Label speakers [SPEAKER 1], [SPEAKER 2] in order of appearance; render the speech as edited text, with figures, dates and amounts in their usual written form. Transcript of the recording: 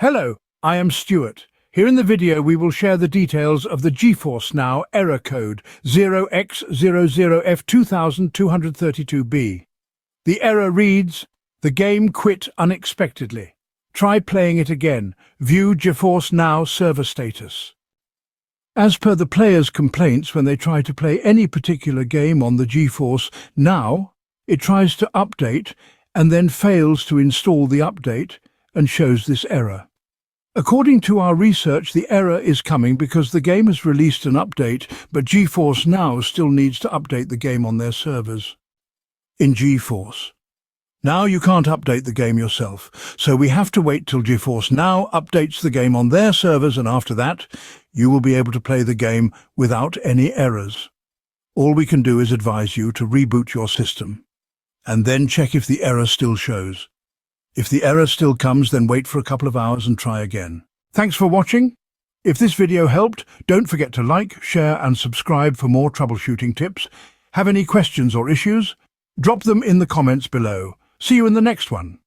[SPEAKER 1] Hello, I am Stuart. Here in the video we will share the details of the GeForce NOW error code 0x00f2232B. The error reads, "The game quit unexpectedly. Try playing it again. View GeForce NOW server status." As per the player's complaints when they try to play any particular game on the GeForce NOW, it tries to update and then fails to install the update and shows this error. According to our research, the error is coming because the game has released an update, but GeForce NOW still needs to update the game on their servers. In GeForce NOW you can't update the game yourself, so we have to wait till GeForce NOW updates the game on their servers, and after that, you will be able to play the game without any errors. All we can do is advise you to reboot your system, and then check if the error still shows. If the error still comes, then wait for a couple of hours and try again. Thanks for watching. If this video helped, don't forget to like, share and subscribe for more troubleshooting tips. Have any questions or issues? Drop them in the comments below. See you in the next one.